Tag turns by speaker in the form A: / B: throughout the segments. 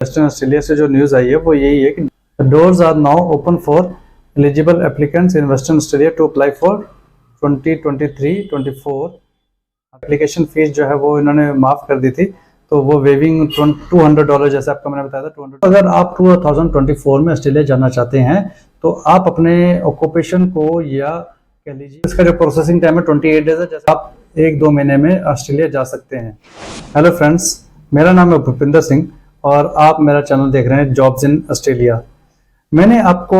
A: Western Australia से जो news आई है वो यही है कि doors are now open for eligible applicants in Western Australia to apply for 2023-24 application fees जो है वो इन्होंने माफ़ कर दी थी, तो वो वेविंग $200 जैसे आपको मैंने बताया था 200। अगर आप 2024 में ऑस्ट्रेलिया जाना चाहते हैं तो आप अपने ऑक्यूपेशन को या कह लीजिए इसका जो प्रोसेसिंग टाइम है 28 डेज है, जैसे आप 1-2 महीने में ऑस्ट्रेलिया जा सकते हैं। हेलो फ्रेंड्स, मेरा नाम है भूपिंदर सिंह और आप मेरा चैनल देख रहे हैं जॉब्स इन ऑस्ट्रेलिया। मैंने आपको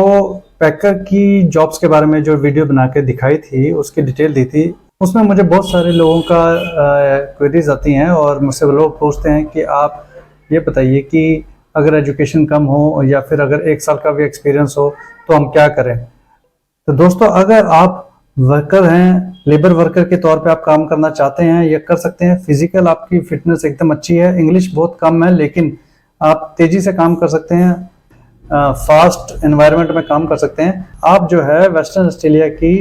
A: पैकर की जॉब्स के बारे में जो वीडियो बना के दिखाई थी, उसकी डिटेल दी थी। उसमें मुझे बहुत सारे लोगों का क्वेरीज आती हैं और मुझसे लोग पूछते हैं कि आप ये बताइए कि अगर एजुकेशन कम हो या फिर अगर 1 साल का भी एक्सपीरियंस हो तो हम क्या करें। तो दोस्तों, अगर आप वर्कर हैं, लेबर वर्कर के तौर पे आप काम करना चाहते हैं या कर सकते हैं, फिजिकल आपकी फिटनेस एकदम अच्छी है, इंग्लिश बहुत कम है लेकिन आप तेजी से काम कर सकते हैं, फास्ट एनवायरनमेंट में काम कर सकते हैं, आप जो है वेस्टर्न ऑस्ट्रेलिया की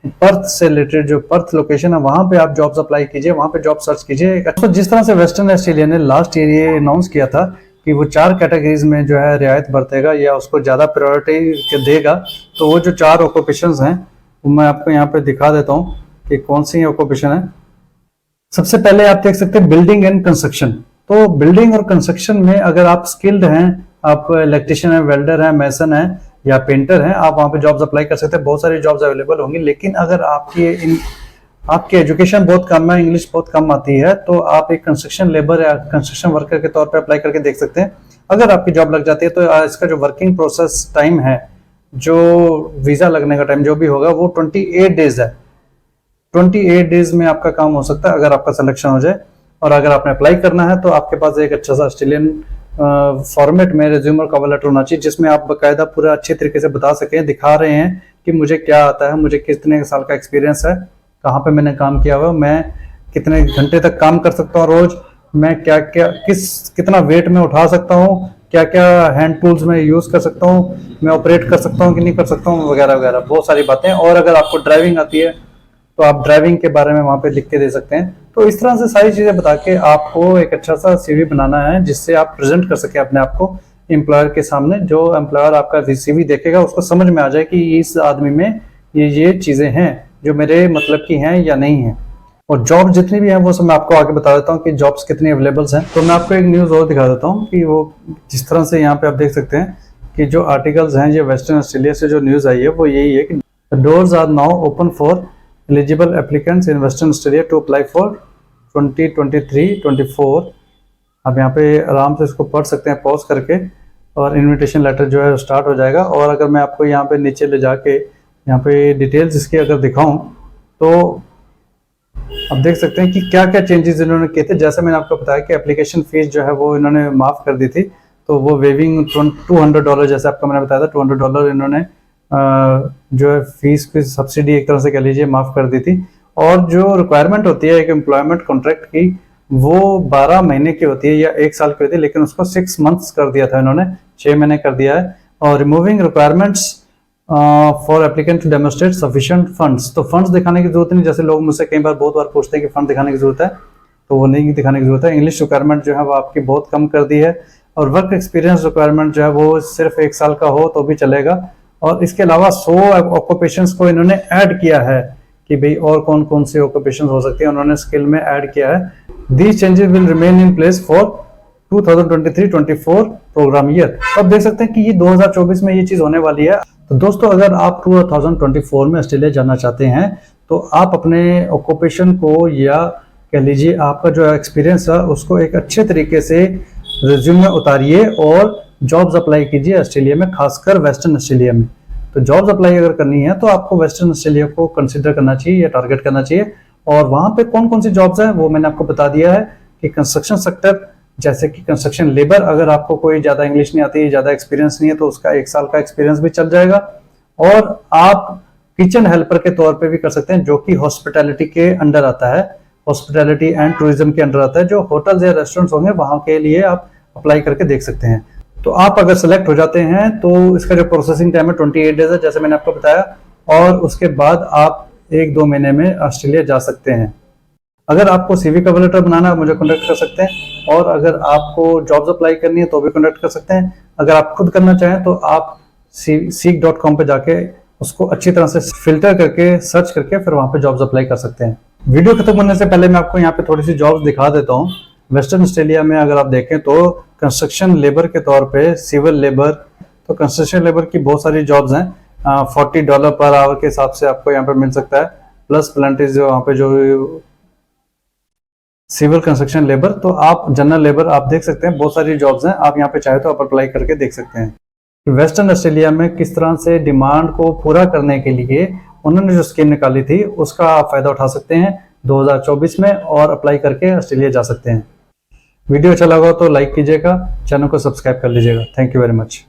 A: पर्थ से रिलेटेड जो पर्थ लोकेशन है वहां पे आप जॉब्स अप्लाई कीजिए, वहां पे जॉब सर्च कीजिए। तो जिस तरह से वेस्टर्न ऑस्ट्रेलिया ने लास्ट ईयर ये अनाउंस किया था कि वो 4 कैटेगरीज में जो है रियायत बरतेगा या उसको ज्यादा प्रायोरिटी देगा, तो वो जो 4 ऑक्यूपेशंस हैं वो मैं आपको यहाँ पे दिखा देता हूँ कि कौन सी ऑक्यूपेशन है। सबसे पहले आप देख सकते हैं बिल्डिंग एंड कंस्ट्रक्शन। तो बिल्डिंग और कंस्ट्रक्शन में अगर आप स्किल्ड हैं, आप इलेक्ट्रिशियन है, वेल्डर है, मैसन है या पेंटर हैं, आप वहां पे जॉब्स अप्लाई कर सकते हैं। बहुत सारी जॉब्स अवेलेबल होंगी, लेकिन अगर आपकी एजुकेशन बहुत कम है, इंग्लिश बहुत कम आती है, तो आप एक कंस्ट्रक्शन लेबर या कंस्ट्रक्शन वर्कर के तौर पे अप्लाई करके देख सकते हैं। अगर आपकी जॉब लग जाती है तो इसका जो वर्किंग प्रोसेस टाइम है, जो वीजा लगने का टाइम जो भी होगा वो 28 डेज है। 28 डेज में आपका काम हो सकता है अगर आपका सिलेक्शन हो जाए। और अगर आपने अप्लाई करना है तो आपके पास एक अच्छा सा ऑस्ट्रेलियन फॉर्मेट में रिज्यूम और कवर लेटर होना चाहिए, जिसमें आप बाकायदा पूरा अच्छे तरीके से बता सकें, दिखा रहे हैं कि मुझे क्या आता है, मुझे कितने साल का एक्सपीरियंस है, कहाँ पे मैंने काम किया हुआ, मैं कितने घंटे तक काम कर सकता हूँ रोज, मैं क्या क्या कितना वेट में उठा सकता हूँ, क्या क्या हैंड टूल्स में यूज कर सकता हूँ, मैं ऑपरेट कर सकता हूँ कि नहीं कर सकता हूँ, वगैरह वगैरह बहुत सारी बातें। और अगर आपको ड्राइविंग आती है तो आप ड्राइविंग के बारे में वहां पे लिख के दे सकते हैं। तो इस तरह से सारी चीजें बता के आपको एक अच्छा सा सीवी बनाना है, जिससे आप प्रेजेंट कर सके अपने आप को एम्प्लॉयर के सामने। जो एम्प्लॉयर आपका सीवी देखेगा उसको समझ में आ जाए कि इस आदमी में ये चीजें हैं जो मेरे मतलब की हैं या नहीं है। और जॉब जितनी भी है वो सब मैं आपको आगे बता देता हूँ कि जॉब्स कितनी अवेलेबल्स हैं। तो मैं आपको एक न्यूज़ और दिखा देता हूँ कि वो जिस तरह से यहाँ पे आप देख सकते हैं कि जो आर्टिकल्स हैं, ये वेस्टर्न ऑस्ट्रेलिया से जो न्यूज़ आई है वो यही है कि doors are now open for eligible applicants in Western Australia to apply for 2023-24। आप यहाँ पे आराम से इसको पढ़ सकते हैं पॉज करके, और इनविटेशन लेटर जो है स्टार्ट हो जाएगा। और अगर मैं आपको यहाँ पे नीचे ले जाके यहाँ पे डिटेल्स इसकी अगर दिखाऊं तो आप देख सकते हैं कि क्या क्या चेंजेस इन्होंने किए थे। जैसे मैंने आपको बताया कि एप्लीकेशन फीस जो है वो इन्होंने माफ़ कर दी थी, तो वो वेविंग $200 जैसे आपको मैंने बताया था $200 इन्होंने जो है फीस की सब्सिडी एक तरह से कह लीजिए माफ़ कर दी थी। और जो रिक्वायरमेंट होती है एक एम्प्लॉयमेंट कॉन्ट्रैक्ट की, वो 12 महीने की होती है या 1 साल की होती है, लेकिन उसको 6 मंथ्स कर दिया था इन्होंने, 6 महीने कर दिया है। और removing requirements for applicant to demonstrate sufficient funds. तो फंड्स दिखाने की जरूरत नहीं, जैसे लोग मुझसे कई बार बहुत बार पूछते हैं कि फंड दिखाने की जरूरत है, तो वो नहीं दिखाने की जरूरत है। इंग्लिश रिक्वायरमेंट जो है वो आपकी बहुत कम कर दी है। और वर्क एक्सपीरियंस रिक्वायरमेंट जो है वो सिर्फ 1 साल का हो तो भी चलेगा। और इसके अलावा 100 ऑक्यूपेशंस को इन्होंने ऐड किया है कि भाई और कौन कौन से ऑक्यूपेशंस हो सकती है, उन्होंने स्किल में ऐड किया है। These changes will remain in place for 2023-24 program year. अब देख सकते हैं कि ये 2024 में ये चीज होने वाली है। तो दोस्तों, अगर आप 2024 में ऑस्ट्रेलिया जाना चाहते हैं तो आप अपने ऑक्यूपेशन को या कह लीजिए आपका जो एक्सपीरियंस है उसको एक अच्छे तरीके से रिज्यूम में उतारिए और जॉब्स अप्लाई कीजिए ऑस्ट्रेलिया में, खासकर वेस्टर्न ऑस्ट्रेलिया में। तो जॉब्स अप्लाई अगर करनी है तो आपको वेस्टर्न ऑस्ट्रेलिया को कंसिडर करना चाहिए या टारगेट करना चाहिए। और वहां पे कौन कौन सी जॉब्स हैं वो मैंने आपको बता दिया है कि कंस्ट्रक्शन सेक्टर, जैसे कि कंस्ट्रक्शन लेबर, अगर आपको कोई ज्यादा इंग्लिश नहीं आती, ज्यादा एक्सपीरियंस नहीं है, तो उसका 1 साल का एक्सपीरियंस भी चल जाएगा। और आप किचन हेल्पर के तौर पे भी कर सकते हैं, जो कि हॉस्पिटैलिटी के अंडर आता है, हॉस्पिटैलिटी एंड टूरिज्म के अंडर आता है। जो होटल्स या रेस्टोरेंट्स होंगे वहां के लिए आप अप्लाई करके देख सकते हैं। तो आप अगर सेलेक्ट हो जाते हैं तो इसका जो प्रोसेसिंग टाइम है 28 डेज है, जैसे मैंने आपको बताया। और उसके बाद आप 1-2 महीने में ऑस्ट्रेलिया जा सकते हैं। अगर आपको CV कवर लेटर बनाना है मुझे कॉन्टेक्ट कर सकते हैं, और अगर आपको जॉब्स अप्लाई करनी है तो भी कॉन्टेक्ट कर सकते हैं। अगर आप खुद करना चाहें तो आप seek.com पे जाके उसको अच्छी तरह से फिल्टर करके सर्च करके फिर वहां पे जॉब्स अप्लाई कर सकते हैं। वीडियो खत्म होने से पहले मैं आपको यहाँ पे थोड़ी सी जॉब्स दिखा देता हूँ। वेस्टर्न ऑस्ट्रेलिया में अगर आप देखें तो कंस्ट्रक्शन लेबर के तौर पे, सिविल लेबर, तो कंस्ट्रक्शन लेबर की बहुत सारी जॉब्स हैं। $40 पर आवर के हिसाब से आपको यहाँ पे मिल सकता है, प्लस प्लेंटीज जो वहाँ पे जो सिविल कंस्ट्रक्शन लेबर। तो आप जनरल लेबर आप देख सकते हैं, बहुत सारी जॉब्स हैं, आप यहाँ पे चाहे तो आप अप्लाई करके देख सकते हैं। वेस्टर्न ऑस्ट्रेलिया में किस तरह से डिमांड को पूरा करने के लिए उन्होंने जो स्कीम निकाली थी उसका आप फायदा उठा सकते हैं 2024 में, और अप्लाई करके ऑस्ट्रेलिया जा सकते हैं। वीडियो अच्छा लगा तो लाइक कीजिएगा, चैनल को सब्सक्राइब कर लीजिएगा। Thank you very much.